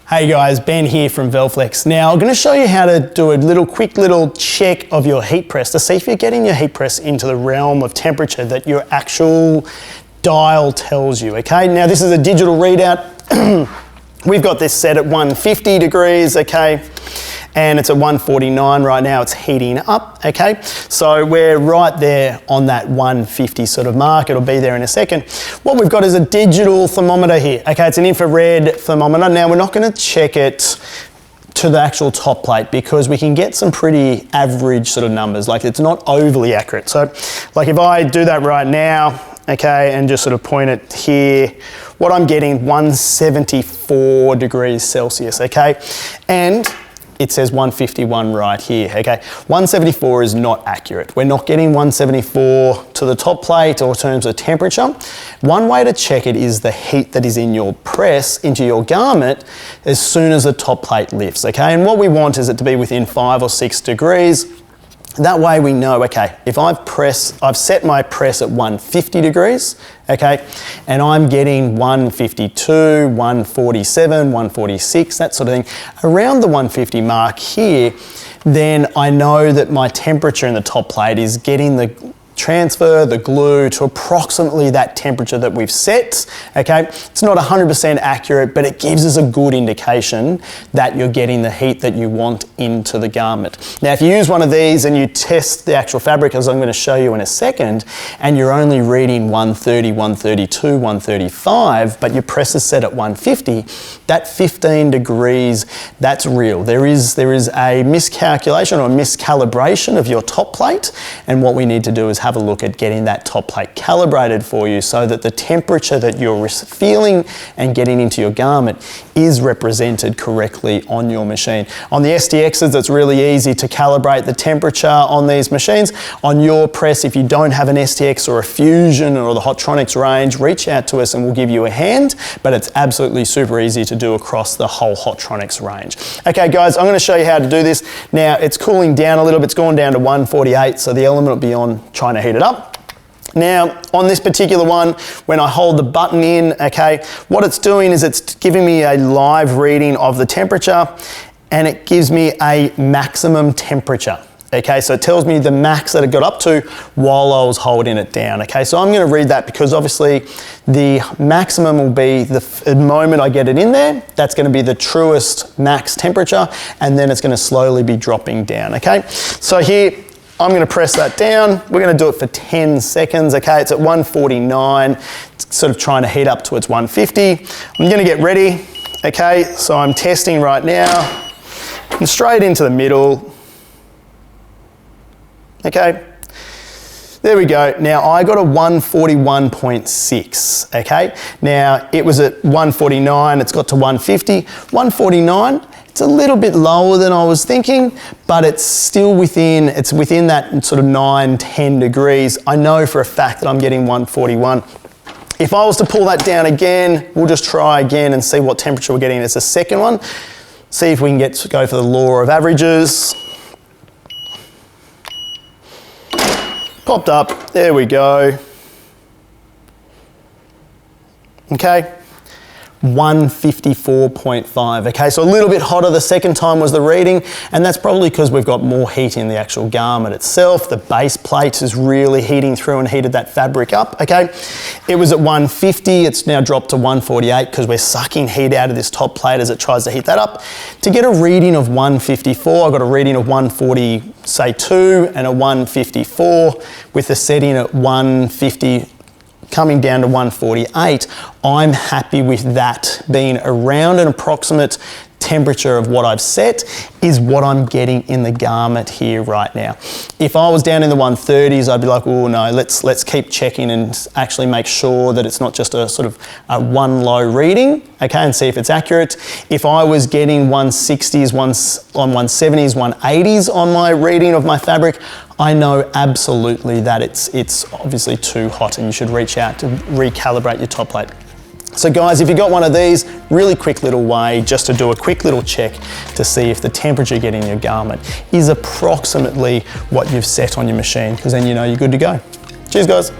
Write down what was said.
Hey guys, Ben here from Velflex. Now I'm going to show you how to do a quick little check of your heat press to see if you're getting your heat press into the realm of temperature that your actual dial tells you, okay? Now this is a digital readout. We've got this set at 150 degrees, okay? And it's at 149 right now, it's heating up, okay? So we're right there on that 150 sort of mark. It'll be there in a second. What we've got is a digital thermometer here, okay? It's an infrared thermometer. Now we're not gonna check it to the actual top plate because we can get some pretty average sort of numbers. Like it's not overly accurate. So like if I do that right now, okay, and just sort of point it here, what I'm getting 174 degrees Celsius, okay? And it says 151 right here, okay? 174 is not accurate. We're not getting 174 to the top plate or in terms of temperature. One way to check it is the heat that is in your press into your garment as soon as the top plate lifts, okay? And what we want is it to be within 5 or 6 degrees. That way we know, okay, if I've set my press at 150 degrees, okay, and I'm getting 152, 147, 146, that sort of thing, around the 150 mark here, then I know that my temperature in the top plate is getting the transfer, the glue to approximately that temperature that we've set, okay? It's not 100% accurate, but it gives us a good indication that you're getting the heat that you want into the garment. Now, if you use one of these and you test the actual fabric, as I'm going to show you in a second, and you're only reading 130, 132, 135, but your press is set at 150, that 15 degrees, that's real. There is a miscalculation or a miscalibration of your top plate, and what we need to do is have a look at getting that top plate calibrated for you so that the temperature that you're feeling and getting into your garment is represented correctly on your machine. On the STXs, it's really easy to calibrate the temperature on these machines. On your press, if you don't have an STX or a Fusion or the Hotronics range, reach out to us and we'll give you a hand, but it's absolutely super easy to do across the whole Hotronics range. Okay guys, I'm going to show you how to do this. Now it's cooling down a little bit, it's gone down to 148, so the element will be on trying to heat it up. Now, on this particular one, when I hold the button in, okay, what it's doing is it's giving me a live reading of the temperature and it gives me a maximum temperature. Okay, so it tells me the max that it got up to while I was holding it down. Okay, so I'm going to read that because obviously the maximum will be the moment I get it in there. That's going to be the truest max temperature, and then it's going to slowly be dropping down. Okay, so here I'm going to press that down. We're going to do it for 10 seconds. Okay, it's at 149. It's sort of trying to heat up to its 150. I'm going to get ready. Okay, so I'm testing right now. And straight into the middle. Okay, there we go. Now I got a 141.6, okay? Now it was at 149, it's got to 150. 149, it's a little bit lower than I was thinking, but it's still within that sort of 9-10 degrees. I know for a fact that I'm getting 141. If I was to pull that down again, we'll just try again and see what temperature we're getting as the second one. See if we can go for the law of averages. Popped up, there we go. Okay, 154.5. Okay, so a little bit hotter the second time was the reading, and that's probably because we've got more heat in the actual garment itself. The base plate is really heating through and heated that fabric up, okay? It was at 150, it's now dropped to 148 because we're sucking heat out of this top plate as it tries to heat that up. To get a reading of 154, I got a reading of 140, say 2 and a 154 with the setting at 150 coming down to 148, I'm happy with that being around an approximate temperature of what I've set is what I'm getting in the garment here right now. If I was down in the 130s, I'd be like, oh no, let's keep checking and actually make sure that it's not just a sort of a one low reading, okay, and see if it's accurate. If I was getting 160s, 170s, 180s on my reading of my fabric, I know absolutely that it's obviously too hot and you should reach out to recalibrate your top plate. So guys, if you got one of these, really quick little way just to do a quick little check to see if the temperature you get in your garment is approximately what you've set on your machine, because then you know you're good to go. Cheers guys.